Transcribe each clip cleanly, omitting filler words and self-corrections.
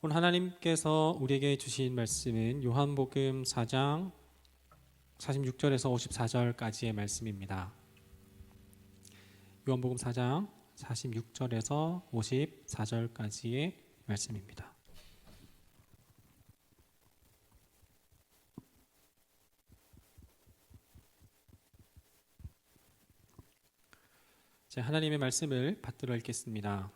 오늘 하나님께서 우리에게 주신 말씀은 요한복음 4장 46절에서 54절까지의 말씀입니다. 요한복음 4장 46절에서 54절까지의 말씀입니다. 하나님의 말씀을 받들어 읽겠습니다.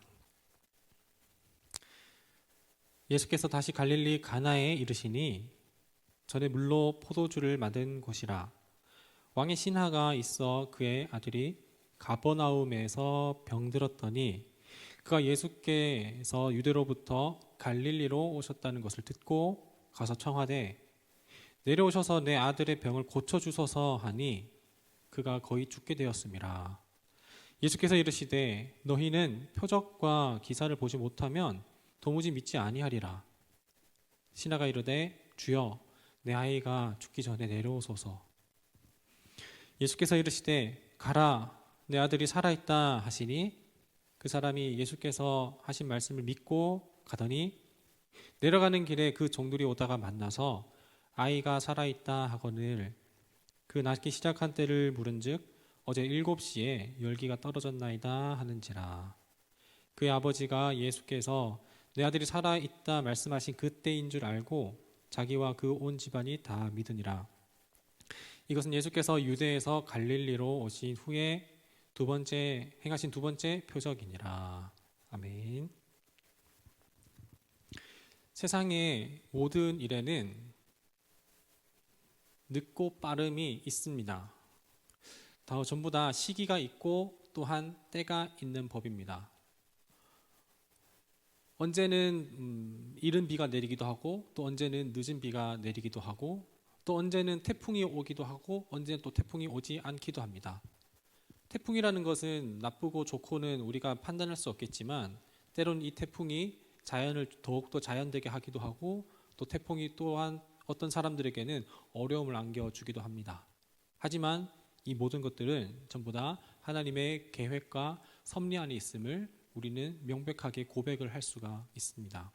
예수께서 다시 갈릴리 가나에 이르시니 전에 물로 포도주를 만든 곳이라. 왕의 신하가 있어 그의 아들이 가버나움에서 병들었더니 그가 예수께서 유대로부터 갈릴리로 오셨다는 것을 듣고 가서 청하되 내려오셔서 내 아들의 병을 고쳐주소서 하니 그가 거의 죽게 되었음이라. 예수께서 이르시되 너희는 표적과 기사를 보지 못하면 도무지 믿지 아니하리라. 신하가 이르되 주여 내 아이가 죽기 전에 내려오소서. 예수께서 이르시되 가라 내 아들이 살아있다 하시니 그 사람이 예수께서 하신 말씀을 믿고 가더니 내려가는 길에 그 종들이 오다가 만나서 아이가 살아있다 하거늘 그 낳기 시작한 때를 물은즉 어제 7시에 열기가 떨어졌나이다 하는지라. 그의 아버지가 예수께서 내 아들이 살아있다 말씀하신 그때인 줄 알고 자기와 그 온 집안이 다 믿으니라. 이것은 예수께서 유대에서 갈릴리로 오신 후에 행하신 두 번째 표적이니라. 아멘. 세상의 모든 일에는 늦고 빠름이 있습니다. 전부 다 시기가 있고 또한 때가 있는 법입니다. 언제는 이른 비가 내리기도 하고 또 언제는 늦은 비가 내리기도 하고 또 언제는 태풍이 오기도 하고 언제는 또 태풍이 오지 않기도 합니다. 태풍이라는 것은 나쁘고 좋고는 우리가 판단할 수 없겠지만 때로는 이 태풍이 자연을 더욱더 자연되게 하기도 하고 또 태풍이 또한 어떤 사람들에게는 어려움을 안겨주기도 합니다. 하지만 이 모든 것들은 전부 다 하나님의 계획과 섭리 안에 있음을 우리는 명백하게 고백을 할 수가 있습니다.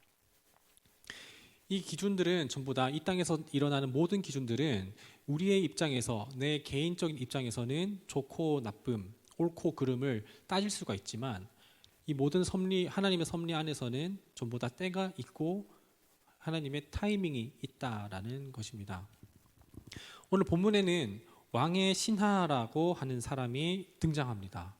이 기준들은 전부 다 이 땅에서 일어나는 모든 기준들은 우리의 입장에서 내 개인적인 입장에서는 좋고 나쁨, 옳고 그름을 따질 수가 있지만 이 모든 하나님의 섭리 안에서는 전부 다 때가 있고 하나님의 타이밍이 있다라는 것입니다. 오늘 본문에는 왕의 신하라고 하는 사람이 등장합니다.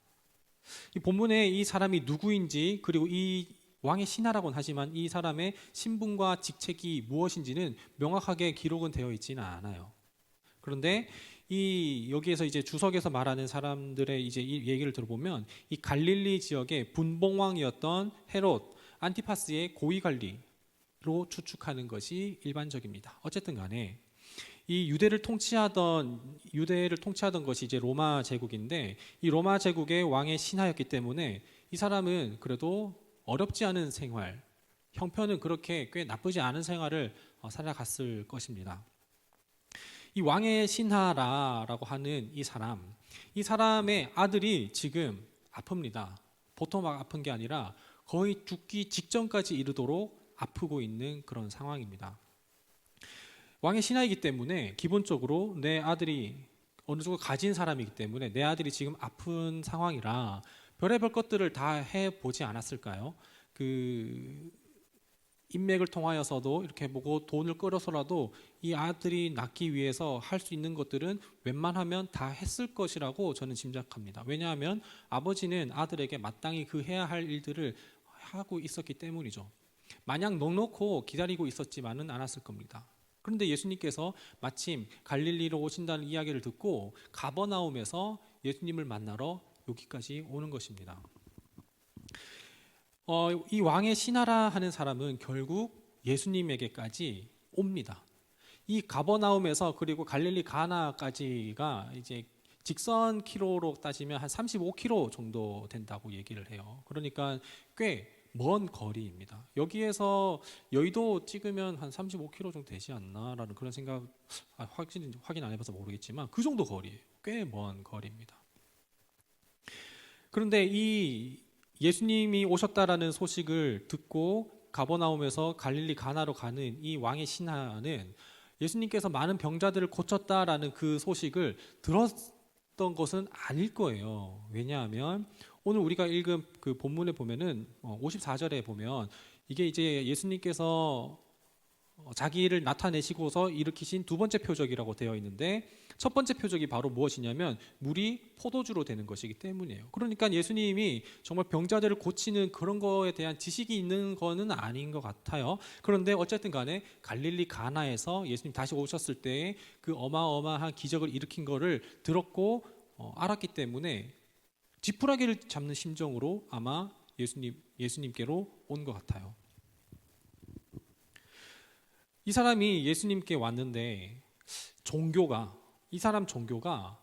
이 본문에 이 사람이 누구인지 그리고 이 왕의 신하라고는 하지만 이 사람의 신분과 직책이 무엇인지는 명확하게 기록은 되어 있지는 않아요. 그런데 여기에서 이제 주석에서 말하는 사람들의 이제 이 얘기를 들어보면 이 갈릴리 지역의 분봉왕이었던 헤롯 안티파스의 고위 관리로 추측하는 것이 일반적입니다. 어쨌든 간에 이 유대를 통치하던 것이 이제 로마 제국인데 이 로마 제국의 왕의 신하였기 때문에 이 사람은 그래도 어렵지 않은 생활, 형편은 그렇게 꽤 나쁘지 않은 생활을 살아갔을 것입니다. 이 왕의 신하라고 하는 이 사람의 아들이 지금 아픕니다. 보통 막 아픈 게 아니라 거의 죽기 직전까지 이르도록 아프고 있는 그런 상황입니다. 왕의 신하이기 때문에 기본적으로 내 아들이 어느 정도 가진 사람이기 때문에 내 아들이 지금 아픈 상황이라 별의별 것들을 다 해보지 않았을까요? 인맥을 통하여서도 이렇게 보고 돈을 끌어서라도 이 아들이 낳기 위해서 할 수 있는 것들은 웬만하면 다 했을 것이라고 저는 짐작합니다. 왜냐하면 아버지는 아들에게 마땅히 그 해야 할 일들을 하고 있었기 때문이죠. 마냥 넉넉히 기다리고 있었지만은 않았을 겁니다. 그런데 예수님께서 마침 갈릴리로 오신다는 이야기를 듣고 가버나움에서 예수님을 만나러 여기까지 오는 것입니다. 이 왕의 신하라 하는 사람은 결국 예수님에게까지 옵니다. 이 가버나움에서 그리고 갈릴리 가나까지가 이제 직선 키로로 따지면 한 35km 정도 된다고 얘기를 해요. 그러니까 꽤 먼 거리입니다. 여기에서 여의도 찍으면 한 35km 정도 되지 않나라는 그런 생각, 확인 안 해봐서 모르겠지만 그 정도 거리예요. 꽤 먼 거리입니다. 그런데 이 예수님이 오셨다라는 소식을 듣고 가버나움에서 갈릴리 가나로 가는 이 왕의 신하는 예수님께서 많은 병자들을 고쳤다라는 그 소식을 들었던 것은 아닐 거예요. 왜냐하면 오늘 우리가 읽은 그 본문에 보면은 54절에 보면 이게 이제 예수님께서 자기를 나타내시고서 일으키신 두 번째 표적이라고 되어 있는데, 첫 번째 표적이 바로 무엇이냐면 물이 포도주로 되는 것이기 때문이에요. 그러니까 예수님이 정말 병자들을 고치는 그런 거에 대한 지식이 있는 거는 아닌 것 같아요. 그런데 어쨌든 간에 갈릴리 가나에서 예수님 다시 오셨을 때 그 어마어마한 기적을 일으킨 거를 들었고 알았기 때문에 지푸라기를 잡는 심정으로 아마 예수님께로 온 것 같아요. 이 사람이 예수님께 왔는데 이 사람 종교가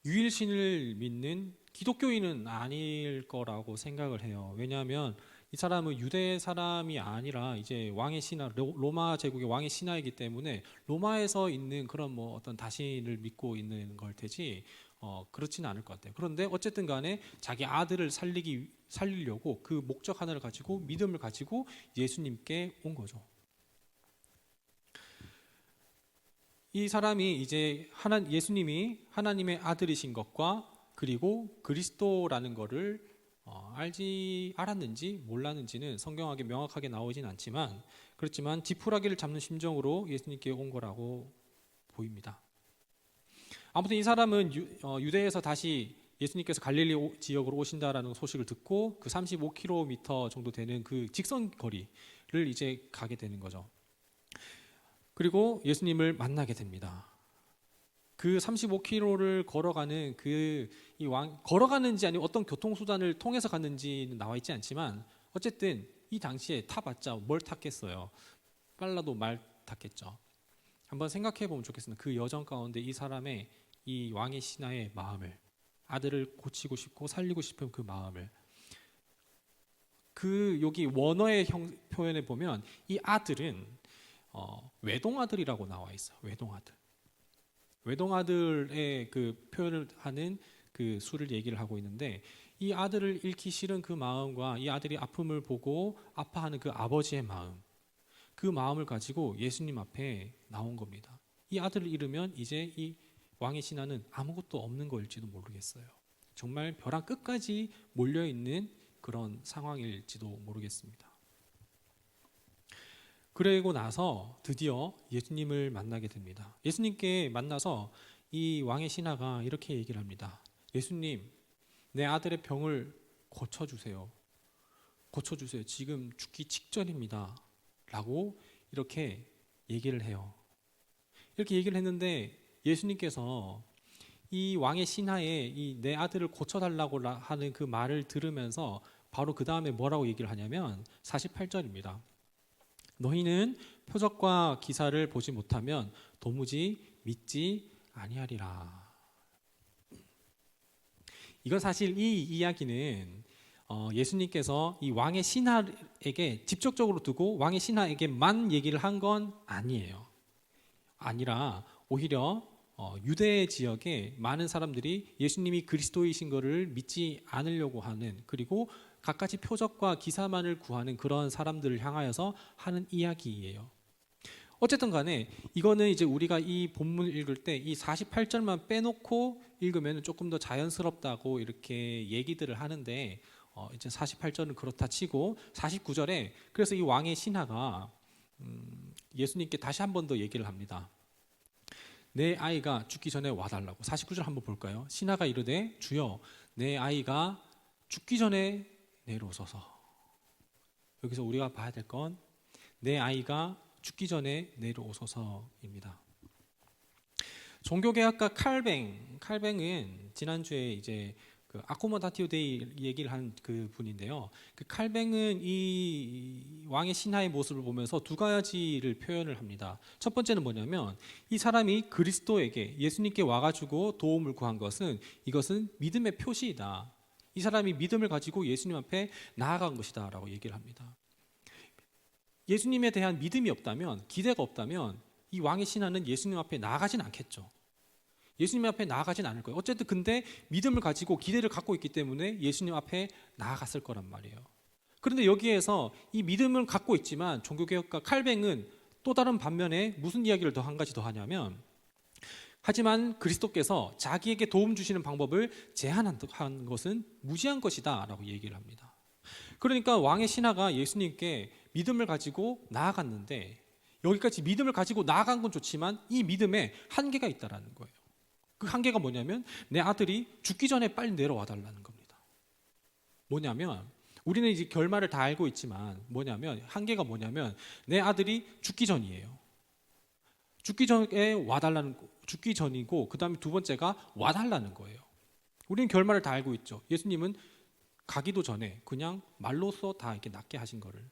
유일신을 믿는 기독교인은 아닐 거라고 생각을 해요. 왜냐하면 이 사람은 유대 사람이 아니라 이제 왕의 신하, 로마 제국의 왕의 신하이기 때문에 로마에서 있는 그런 뭐 어떤 다신을 믿고 있는 걸 테지 그렇지는 않을 것 같아요. 그런데 어쨌든 간에 자기 아들을 살리려고 그 목적 하나를 가지고 믿음을 가지고 예수님께 온 거죠. 이 사람이 이제 예수님이 하나님의 아들이신 것과 그리고 그리스도라는 것을 알았는지 몰랐는지는 성경하게 명확하게 나오진 않지만, 그렇지만 지푸라기를 잡는 심정으로 예수님께 온 거라고 보입니다. 아무튼 이 사람은 유대에서 다시 예수님께서 갈릴리 지역으로 오신다라는 소식을 듣고 그 35km 정도 되는 그 직선 거리를 이제 가게 되는 거죠. 그리고 예수님을 만나게 됩니다. 그 35km를 걸어가는 걸어가는지 아니면 어떤 교통수단을 통해서 갔는지는 나와 있지 않지만, 어쨌든 이 당시에 타봤자 뭘 탔겠어요. 빨라도 말 탔겠죠. 한번 생각해 보면 좋겠습니다. 그 여정 가운데 이 사람의 이 왕의 신하의 마음을, 아들을 고치고 싶고 살리고 싶은 그 마음을, 여기 원어의 표현에 보면 이 아들은 외동아들이라고 나와 있어요. 외동아들의 그 표현을 하는 그 수를 얘기를 하고 있는데, 이 아들을 잃기 싫은 그 마음과 이 아들이 아픔을 보고 아파하는 그 아버지의 마음, 그 마음을 가지고 예수님 앞에 나온 겁니다. 이 아들을 잃으면 이제 이 왕의 신하는 아무것도 없는 거일지도 모르겠어요. 정말 벼랑 끝까지 몰려있는 그런 상황일지도 모르겠습니다. 그러고 나서 드디어 예수님을 만나게 됩니다. 예수님께 만나서 이 왕의 신하가 이렇게 얘기를 합니다. 예수님, 내 아들의 병을 고쳐주세요. 지금 죽기 직전입니다. 라고 이렇게 얘기를 해요. 이렇게 얘기를 했는데 예수님께서 이 왕의 신하의 이 내 아들을 고쳐달라고 하는 그 말을 들으면서 바로 그 다음에 뭐라고 얘기를 하냐면 48절입니다. 너희는 표적과 기사를 보지 못하면 도무지 믿지 아니하리라. 이건 사실 이 이야기는 예수님께서 이 왕의 신하에게 직접적으로 두고 왕의 신하에게만 얘기를 한 건 아니에요. 아니라 오히려 유대 지역에 많은 사람들이 예수님이 그리스도이신 것을 믿지 않으려고 하는, 그리고 갖가지 표적과 기사만을 구하는 그런 사람들을 향하여서 하는 이야기예요. 어쨌든 간에 이거는 이제 우리가 이 본문을 읽을 때 이 48절만 빼놓고 읽으면 조금 더 자연스럽다고 이렇게 얘기들을 하는데, 이제 48절은 그렇다 치고 49절에 그래서 이 왕의 신하가 예수님께 다시 한 번 더 얘기를 합니다. 내 아이가 죽기 전에 와달라고. 49절 한번 볼까요? 신하가 이르되 주여 내 아이가 죽기 전에 내려오소서. 여기서 우리가 봐야 될 건 내 아이가 죽기 전에 내려오소서입니다. 종교개혁가 칼뱅은 지난주에 이제 그 아코모다티오 데이 얘기를 한 그 분인데요. 그 칼뱅은 이 왕의 신하의 모습을 보면서 두 가지를 표현을 합니다. 첫 번째는 뭐냐면 이 사람이 그리스도에게 예수님께 와가지고 도움을 구한 것은 이것은 믿음의 표시이다. 이 사람이 믿음을 가지고 예수님 앞에 나아간 것이다 라고 얘기를 합니다. 예수님에 대한 믿음이 없다면, 기대가 없다면 이 왕의 신하는 예수님 앞에 나아가진 않겠죠. 예수님 앞에 나아가진 않을 거예요. 어쨌든 근데 믿음을 가지고 기대를 갖고 있기 때문에 예수님 앞에 나아갔을 거란 말이에요. 그런데 여기에서 이 믿음을 갖고 있지만 종교개혁가 칼뱅은 또 다른 반면에 무슨 이야기를 더 한 가지 더 하냐면, 하지만 그리스도께서 자기에게 도움 주시는 방법을 제한한 것은 무지한 것이다 라고 얘기를 합니다. 그러니까 왕의 신하가 예수님께 믿음을 가지고 나아갔는데, 여기까지 믿음을 가지고 나아간 건 좋지만 이 믿음에 한계가 있다라는 거예요. 그 한계가 뭐냐면 내 아들이 죽기 전에 빨리 내려와 달라는 겁니다. 뭐냐면 우리는 이제 결말을 다 알고 있지만 한계가 뭐냐면 내 아들이 죽기 전이에요. 죽기 전이고 그 다음에 두 번째가 와달라는 거예요. 우리는 결말을 다 알고 있죠. 예수님은 가기도 전에 그냥 말로써 다 이렇게 낫게 하신 거를.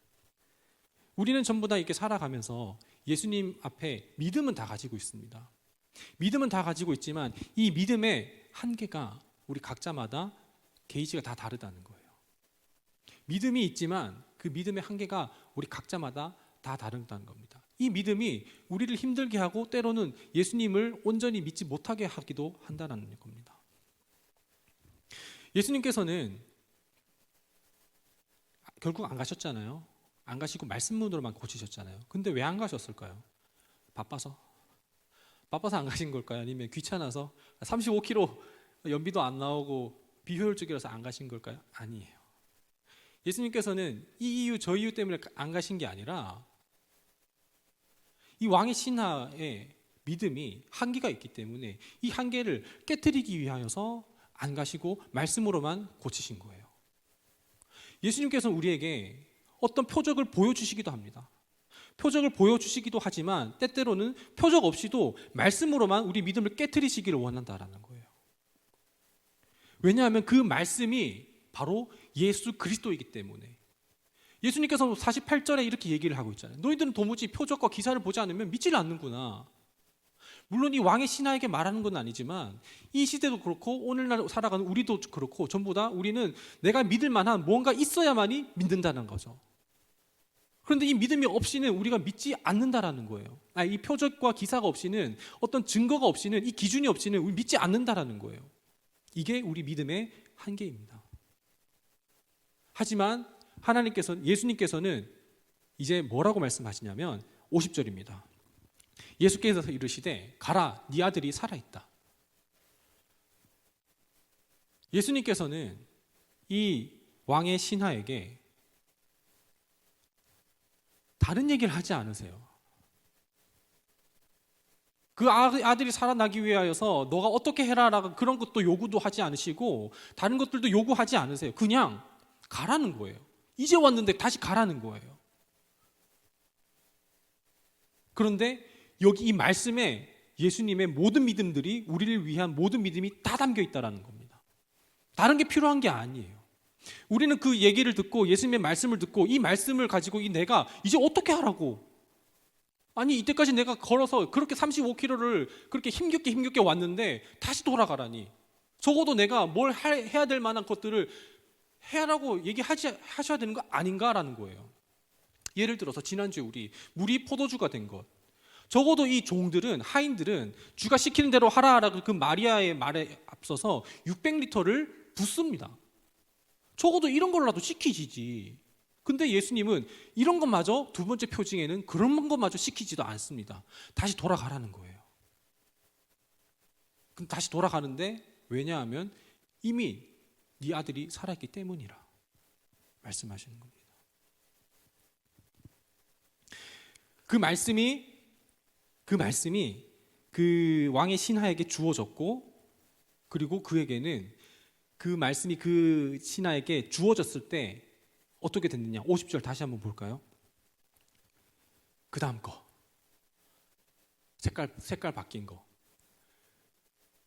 우리는 전부 다 이렇게 살아가면서 예수님 앞에 믿음은 다 가지고 있습니다. 믿음은 다 가지고 있지만 이 믿음의 한계가 우리 각자마다 게이지가 다 다르다는 거예요. 믿음이 있지만 그 믿음의 한계가 우리 각자마다 다 다르다는 겁니다. 이 믿음이 우리를 힘들게 하고 때로는 예수님을 온전히 믿지 못하게 하기도 한다는 겁니다. 예수님께서는 결국 안 가셨잖아요. 안 가시고 말씀문으로만 고치셨잖아요. 근데 왜 안 가셨을까요? 바빠서 안 가신 걸까요? 아니면 귀찮아서 35km 연비도 안 나오고 비효율적이라서 안 가신 걸까요? 아니에요. 예수님께서는 이 이유 저 이유 때문에 안 가신 게 아니라 이 왕의 신하의 믿음이 한계가 있기 때문에 이 한계를 깨트리기 위하여서 안 가시고 말씀으로만 고치신 거예요. 예수님께서는 우리에게 어떤 표적을 보여주시기도 합니다. 표적을 보여주시기도 하지만 때때로는 표적 없이도 말씀으로만 우리 믿음을 깨트리시기를 원한다라는 거예요. 왜냐하면 그 말씀이 바로 예수 그리스도이기 때문에. 예수님께서 48절에 이렇게 얘기를 하고 있잖아요. 너희들은 도무지 표적과 기사를 보지 않으면 믿지를 않는구나. 물론 이 왕의 신하에게 말하는 건 아니지만 이 시대도 그렇고 오늘날 살아가는 우리도 그렇고 전부 다 우리는 내가 믿을 만한 뭔가 있어야만이 믿는다는 거죠. 그런데 이 믿음이 없이는 우리가 믿지 않는다라는 거예요. 이 표적과 기사가 없이는, 어떤 증거가 없이는, 이 기준이 없이는 우리 믿지 않는다라는 거예요. 이게 우리 믿음의 한계입니다. 하지만 예수님께서는 이제 뭐라고 말씀하시냐면 50절입니다. 예수께서 이르시되 가라, 네 아들이 살아있다. 예수님께서는 이 왕의 신하에게 다른 얘기를 하지 않으세요. 그 아들이 살아나기 위하여서 너가 어떻게 해라라고 그런 것도 요구도 하지 않으시고 다른 것들도 요구하지 않으세요. 그냥 가라는 거예요. 이제 왔는데 다시 가라는 거예요. 그런데 여기 이 말씀에 예수님의 모든 믿음들이, 우리를 위한 모든 믿음이 다 담겨 있다는 겁니다. 다른 게 필요한 게 아니에요. 우리는 그 얘기를 듣고 예수님의 말씀을 듣고 이 말씀을 가지고 내가 이제 어떻게 하라고, 아니 이때까지 내가 걸어서 그렇게 35km를 그렇게 힘겹게 왔는데 다시 돌아가라니, 적어도 내가 뭘 해야 될 만한 것들을 해라고 하셔야 되는 거 아닌가라는 거예요. 예를 들어서 지난주에 물이 포도주가 된 것, 적어도 이 종들은, 하인들은 주가 시키는 대로 하라라고 그 마리아의 말에 앞서서 600리터를 붓습니다. 적어도 이런 걸로라도 시키시지. 근데 예수님은 이런 것마저 두 번째 표징에는 그런 것마저 시키지도 않습니다. 다시 돌아가라는 거예요. 그럼 다시 돌아가는데 왜냐하면 이미 네 아들이 살아있기 때문이라 말씀하시는 겁니다. 그 말씀이 그 왕의 신하에게 주어졌고, 그리고 그에게는 그 말씀이 그 신하에게 주어졌을 때 어떻게 됐느냐. 50절 다시 한번 볼까요? 그 다음 거 색깔 바뀐 거,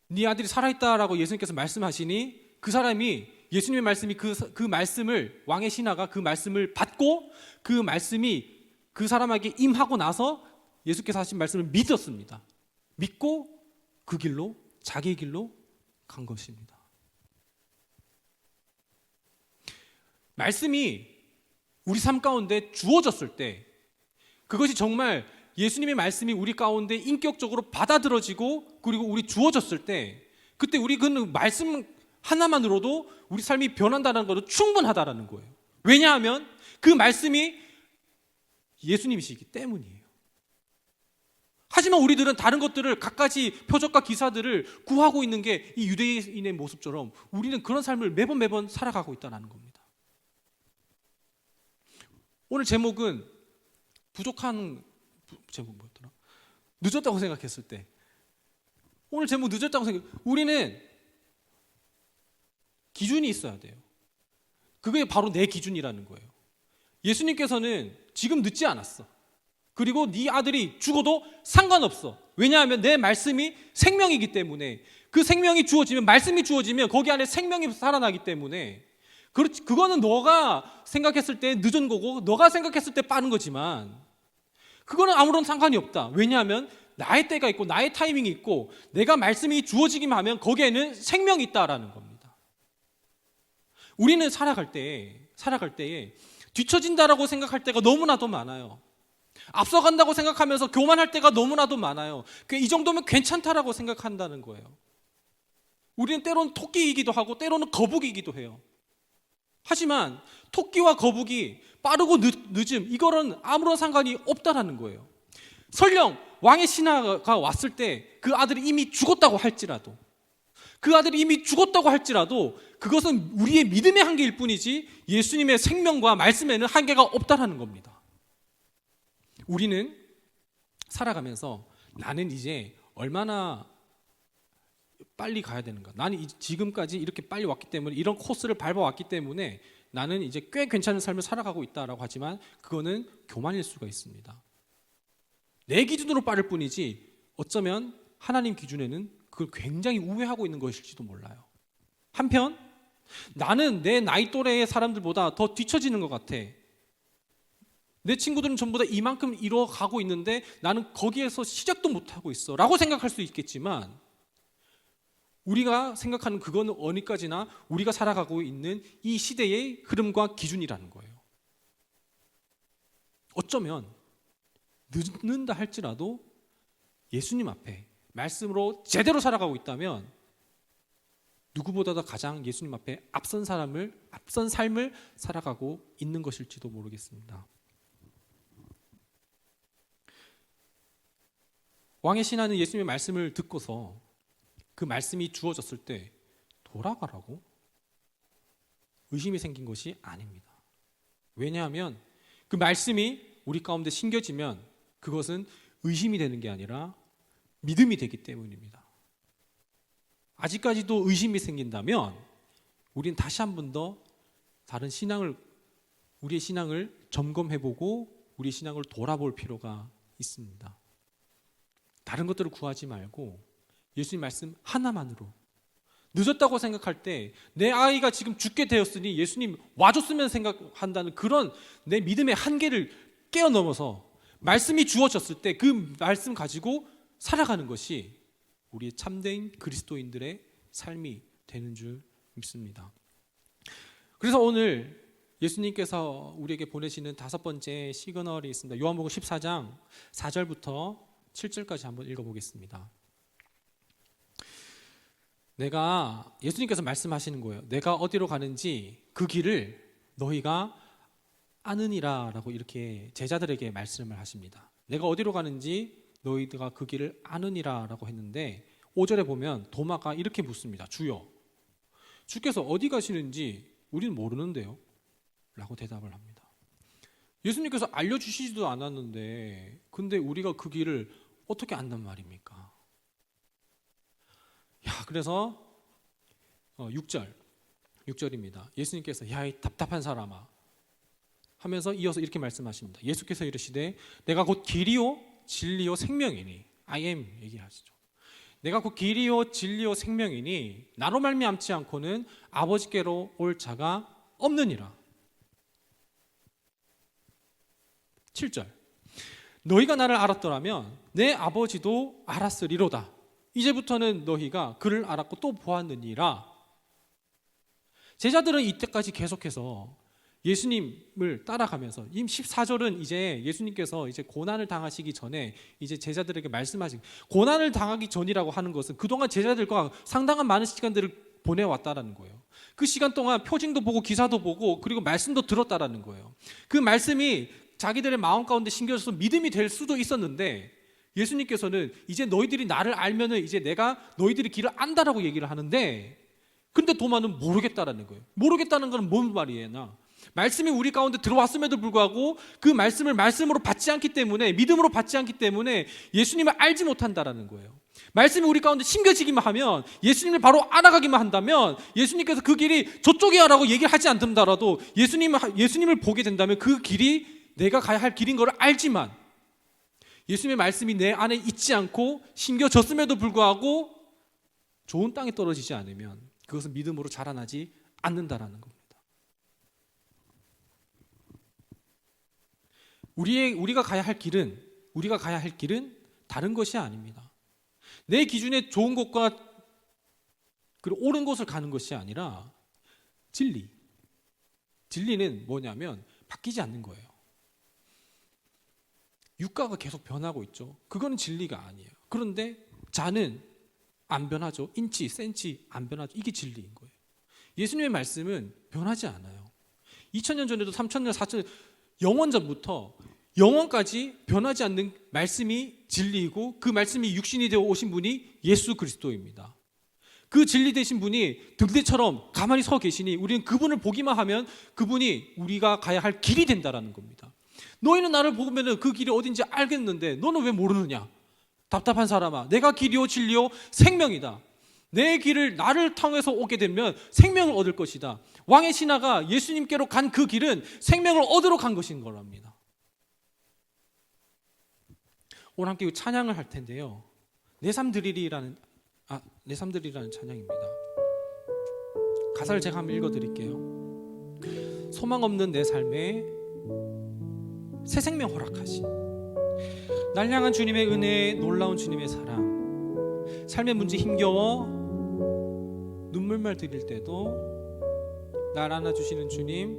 네 아들이 살아있다라고 예수님께서 말씀하시니 그 사람이, 예수님의 말씀이 그 말씀을, 왕의 신하가 그 말씀을 받고 그 말씀이 그 사람에게 임하고 나서 예수께서 하신 말씀을 믿었습니다. 믿고 그 길로, 자기의 길로 간 것입니다. 말씀이 우리 삶 가운데 주어졌을 때, 그것이 정말 예수님의 말씀이 우리 가운데 인격적으로 받아들여지고 그리고 우리 주어졌을 때, 그때 우리 그 말씀 하나만으로도 우리 삶이 변한다는 것도 충분하다라는 거예요. 왜냐하면 그 말씀이 예수님이시기 때문이에요. 하지만 우리들은 다른 것들을 갖가지 표적과 기사들을 구하고 있는 게 이 유대인의 모습처럼 우리는 그런 삶을 매번 살아가고 있다는 겁니다. 오늘 제목은 제목 뭐였더라? 늦었다고 생각했을 때. 오늘 제목 늦었다고 우리는 기준이 있어야 돼요. 그게 바로 내 기준이라는 거예요. 예수님께서는 지금 늦지 않았어. 그리고 네 아들이 죽어도 상관없어. 왜냐하면 내 말씀이 생명이기 때문에, 그 생명이 주어지면, 말씀이 주어지면 거기 안에 생명이 살아나기 때문에, 그거는 너가 생각했을 때 늦은 거고 너가 생각했을 때 빠른 거지만 그거는 아무런 상관이 없다. 왜냐하면 나의 때가 있고 나의 타이밍이 있고 내가 말씀이 주어지기만 하면 거기에는 생명이 있다라는 겁니다. 우리는 살아갈 때에 뒤처진다라고 생각할 때가 너무나도 많아요. 앞서간다고 생각하면서 교만할 때가 너무나도 많아요. 이 정도면 괜찮다라고 생각한다는 거예요. 우리는 때로는 토끼이기도 하고 때로는 거북이기도 해요. 하지만 토끼와 거북이, 빠르고 늦음, 이거는 아무런 상관이 없다라는 거예요. 설령 왕의 신하가 왔을 때 그 아들이 이미 죽었다고 할지라도, 그것은 우리의 믿음의 한계일 뿐이지 예수님의 생명과 말씀에는 한계가 없다라는 겁니다. 우리는 살아가면서 나는 이제 얼마나 빨리 가야 되는가, 나는 지금까지 이렇게 빨리 왔기 때문에, 이런 코스를 밟아왔기 때문에 나는 이제 꽤 괜찮은 삶을 살아가고 있다라고 하지만 그거는 교만일 수가 있습니다. 내 기준으로 빠를 뿐이지 어쩌면 하나님 기준에는 그걸 굉장히 우회하고 있는 것일지도 몰라요. 한편 나는 내 나이 또래의 사람들보다 더 뒤처지는 것 같아. 내 친구들은 전부 다 이만큼 이뤄가고 있는데 나는 거기에서 시작도 못하고 있어 라고 생각할 수 있겠지만, 우리가 생각하는 그거는 어디까지나 우리가 살아가고 있는 이 시대의 흐름과 기준이라는 거예요. 어쩌면 늦는다 할지라도 예수님 앞에 말씀으로 제대로 살아가고 있다면 누구보다도 가장 예수님 앞에 앞선 삶을 살아가고 있는 것일지도 모르겠습니다. 왕의 신하는 예수님의 말씀을 듣고서 그 말씀이 주어졌을 때 돌아가라고 의심이 생긴 것이 아닙니다. 왜냐하면 그 말씀이 우리 가운데 심겨지면 그것은 의심이 되는 게 아니라 믿음이 되기 때문입니다. 아직까지도 의심이 생긴다면 우리는 다시 한 번 더 우리의 신앙을 점검해보고 우리의 신앙을 돌아볼 필요가 있습니다. 다른 것들을 구하지 말고 예수님 말씀 하나만으로, 늦었다고 생각할 때 내 아이가 지금 죽게 되었으니 예수님 와줬으면 생각한다는 그런 내 믿음의 한계를 깨어넘어서 말씀이 주어졌을 때 그 말씀 가지고 살아가는 것이 우리의 참된 그리스도인들의 삶이 되는 줄 믿습니다. 그래서 오늘 예수님께서 우리에게 보내시는 5번째 시그널이 있습니다. 요한복음 14장 4절부터 7절까지 한번 읽어보겠습니다. 예수님께서 말씀하시는 거예요. 내가 어디로 가는지 그 길을 너희가 아느니라 라고 이렇게 제자들에게 말씀을 하십니다. 내가 어디로 가는지 너희가 그 길을 아느니라 라고 했는데 5절에 보면 도마가 이렇게 묻습니다. 주여, 주께서 어디 가시는지 우리는 모르는데요 라고 대답을 합니다. 예수님께서 알려주시지도 않았는데 근데 우리가 그 길을 어떻게 안단 말입니까? 그래서 6절입니다. 예수님께서 야, 이 답답한 사람아 하면서 이어서 이렇게 말씀하십니다. 예수께서 이르시되 내가 곧 길이요 진리요 생명이니, I am 얘기하시죠. 내가 곧 길이요 진리요 생명이니 나로 말미암지 않고는 아버지께로 올 자가 없느니라. 7절 너희가 나를 알았더라면 내 아버지도 알았으리로다. 이제부터는 너희가 그를 알았고 또 보았느니라. 제자들은 이때까지 계속해서 예수님을 따라가면서, 이 14절은 이제 예수님께서 이제 고난을 당하시기 전에 이제 제자들에게 말씀하신, 고난을 당하기 전이라고 하는 것은 그동안 제자들과 상당한 많은 시간들을 보내왔다라는 거예요. 그 시간 동안 표징도 보고 기사도 보고 그리고 말씀도 들었다라는 거예요. 그 말씀이 자기들의 마음 가운데 심겨져서 믿음이 될 수도 있었는데 예수님께서는 이제 너희들이 나를 알면은 이제 내가 너희들의 길을 안다라고 얘기를 하는데, 근데 도마는 모르겠다라는 거예요. 모르겠다는 건 뭔 말이에요? 말씀이 우리 가운데 들어왔음에도 불구하고 그 말씀을 말씀으로 받지 않기 때문에, 믿음으로 받지 않기 때문에 예수님을 알지 못한다라는 거예요. 말씀이 우리 가운데 심겨지기만 하면, 예수님을 바로 알아가기만 한다면, 예수님께서 그 길이 저쪽이야 라고 얘기를 하지 않던다라도 예수님을 보게 된다면 그 길이 내가 가야 할 길인 걸 알지만, 예수님의 말씀이 내 안에 있지 않고 심겨졌음에도 불구하고 좋은 땅에 떨어지지 않으면 그것은 믿음으로 자라나지 않는다라는 겁니다. 우리가 가야 할 길은 다른 것이 아닙니다. 내 기준에 좋은 것과 그리고 옳은 것을 가는 것이 아니라 진리는 뭐냐면 바뀌지 않는 거예요. 유가가 계속 변하고 있죠. 그거는 진리가 아니에요. 그런데 자는 안 변하죠. 인치, 센치 안 변하죠. 이게 진리인 거예요. 예수님의 말씀은 변하지 않아요. 2000년 전에도 3000년, 4000년, 영원 전부터 영원까지 변하지 않는 말씀이 진리이고, 그 말씀이 육신이 되어 오신 분이 예수 그리스도입니다. 그 진리 되신 분이 등대처럼 가만히 서 계시니 우리는 그분을 보기만 하면 그분이 우리가 가야 할 길이 된다라는 겁니다. 너희는 나를 보면 그 길이 어딘지 알겠는데 너는 왜 모르느냐? 답답한 사람아, 내가 길이요 진리요 생명이다. 내 길을 나를 통해서 오게 되면 생명을 얻을 것이다. 왕의 신하가 예수님께로 간 그 길은 생명을 얻으러 간 것인 거랍니다. 오늘 함께 찬양을 할 텐데요. 내 삶 드리리라는 찬양입니다. 가사를 제가 한번 읽어드릴게요. 소망 없는 내 삶에 새 생명 허락하신 날 향한 주님의 은혜, 놀라운 주님의 사랑, 삶의 문제 힘겨워 눈물만 드릴 때도 날 안아주시는 주님,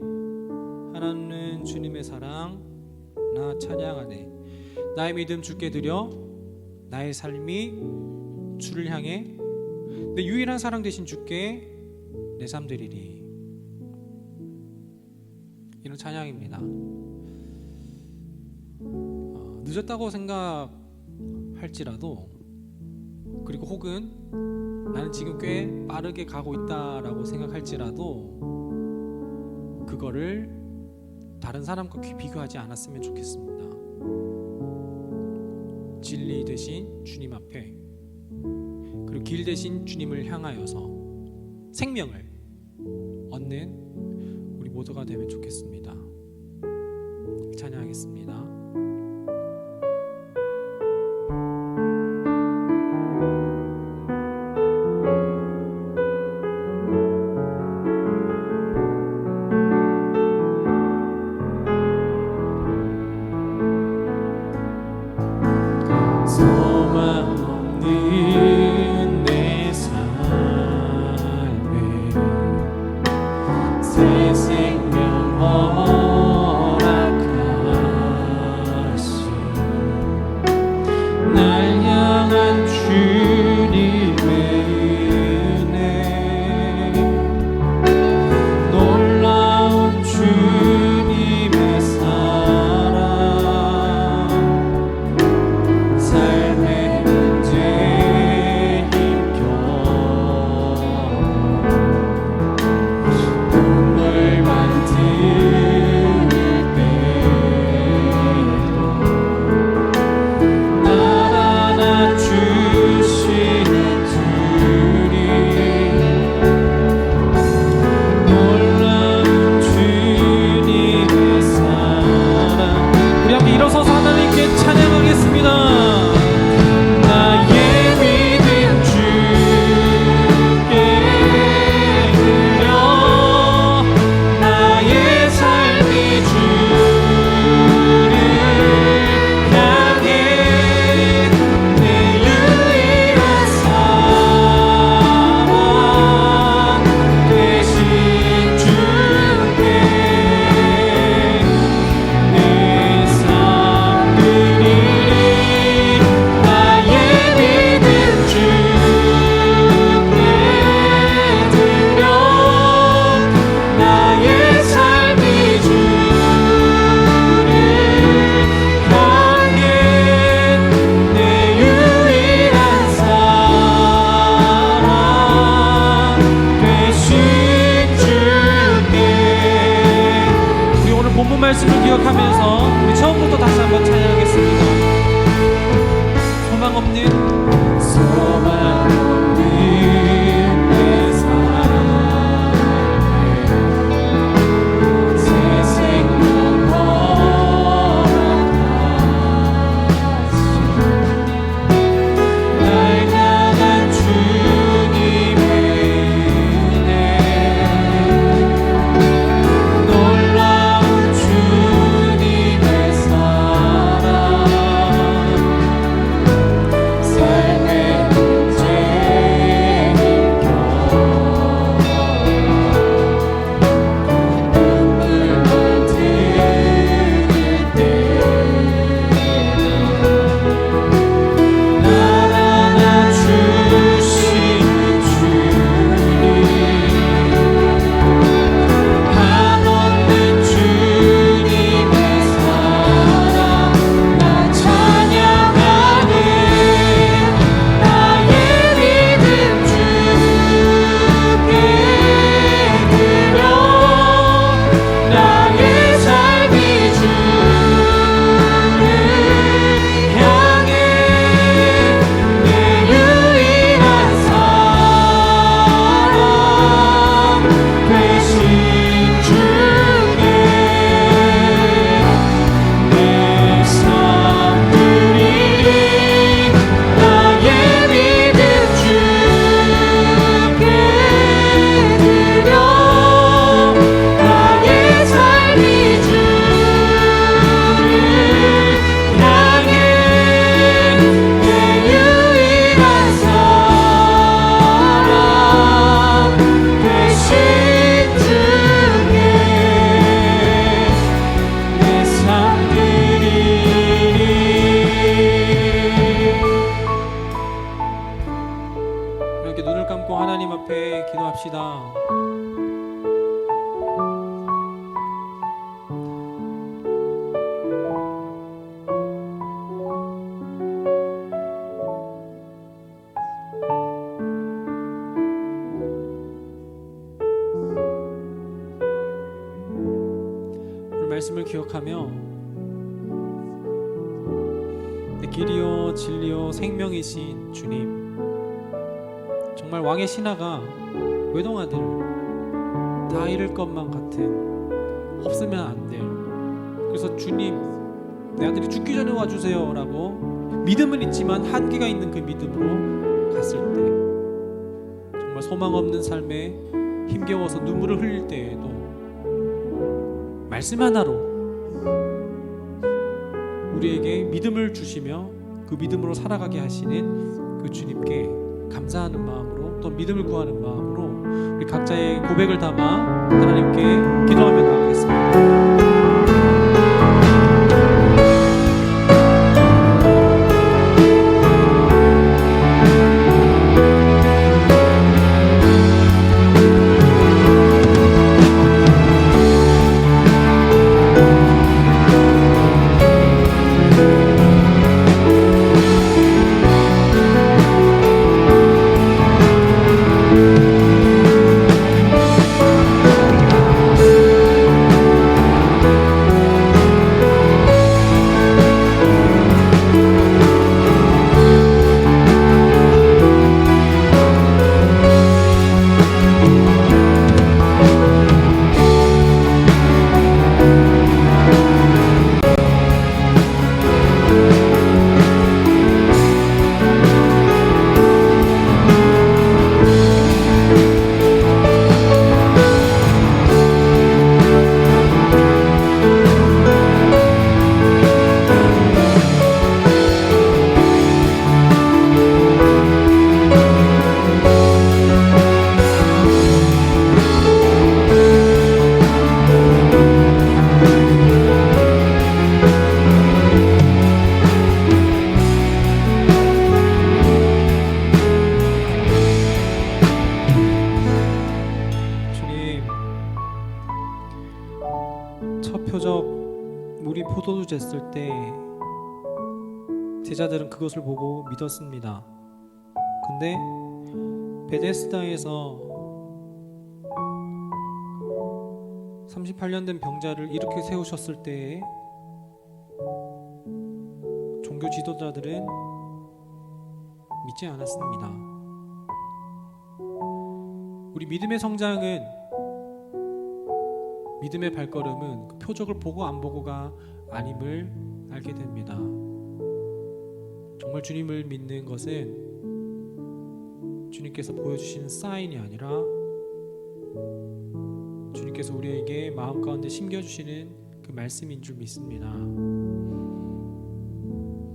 하나님 주님의 사랑 나 찬양하네. 나의 믿음 주께 드려 나의 삶이 주를 향해 내 유일한 사랑 되신 주께 내 삶 드리리. 이런 찬양입니다. 늦었다고 생각할지라도, 그리고 혹은 나는 지금 꽤 빠르게 가고 있다라고 생각할지라도 그거를 다른 사람과 비교하지 않았으면 좋겠습니다. 진리 되신 주님 앞에, 그리고 길 되신 주님을 향하여서 생명을 얻는 우리 모두가 되면 좋겠습니다. 찬양하겠습니다. 말씀을 기억하며 내 길이요 진리요 생명이신 주님, 정말 왕의 신하가 외동아들을 다 잃을 것만 같은, 없으면 안 될, 그래서 주님 내 아들이 죽기 전에 와주세요 라고 믿음은 있지만 한계가 있는 그 믿음으로 갔을 때, 정말 소망 없는 삶에 힘겨워서 눈물을 흘릴 때에도 말씀 하나로 우리에게 믿음을 주시며 그 믿음으로 살아가게 하시는 그 주님께 감사하는 마음으로, 또 믿음을 구하는 마음으로 우리 각자의 고백을 담아 하나님께 기도하며 나아가겠습니다. 첫 표적 물이 포도주 됐을 때 제자들은 그것을 보고 믿었습니다. 근데 베데스다에서 38년 된 병자를 이렇게 세우셨을 때에 종교 지도자들은 믿지 않았습니다. 우리 믿음의 성장은, 믿음의 발걸음은 그 표적을 보고 안 보고가 아님을 알게 됩니다. 정말 주님을 믿는 것은 주님께서 보여주시는 사인이 아니라 주님께서 우리에게 마음 가운데 심겨주시는 그 말씀인 줄 믿습니다.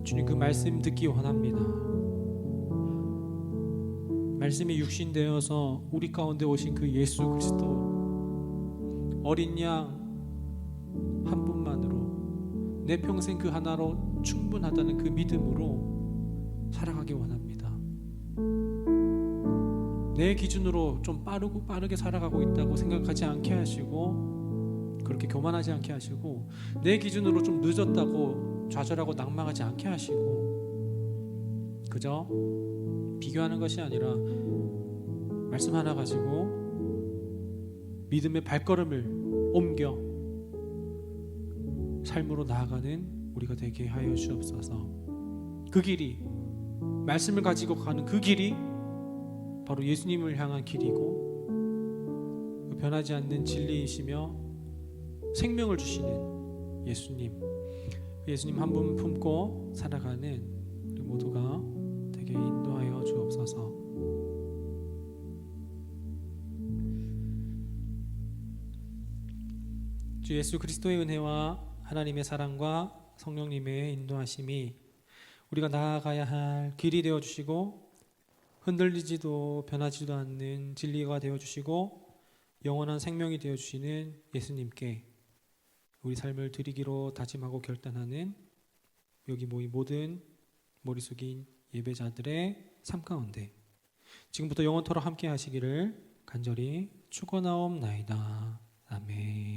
주님 그 말씀 듣기 원합니다. 말씀이 육신되어서 우리 가운데 오신 그 예수 그리스도, 어린 양 한 분만으로 내 평생 그 하나로 충분하다는 그 믿음으로 살아가기 원합니다. 내 기준으로 좀 빠르게 살아가고 있다고 생각하지 않게 하시고, 그렇게 교만하지 않게 하시고, 내 기준으로 좀 늦었다고 좌절하고 낭망하지 않게 하시고, 그저 비교하는 것이 아니라 말씀 하나 가지고 믿음의 발걸음을 옮겨 삶으로 나아가는 우리가 되게 하여 주옵소서. 그 길이, 말씀을 가지고 가는 그 길이 바로 예수님을 향한 길이고, 변하지 않는 진리이시며 생명을 주시는 예수님, 예수님 한 분 품고 살아가는 우리 모두가 되게 인도하여 주옵소서. 주 예수 그리스도의 은혜와 하나님의 사랑과 성령님의 인도하심이 우리가 나아가야 할 길이 되어주시고, 흔들리지도 변하지도 않는 진리가 되어주시고 영원한 생명이 되어주시는 예수님께 우리 삶을 드리기로 다짐하고 결단하는 여기 모인 모든 머리 숙인 예배자들의 삶 가운데 지금부터 영원토록 함께 하시기를 간절히 축원하옵나이다. 아멘.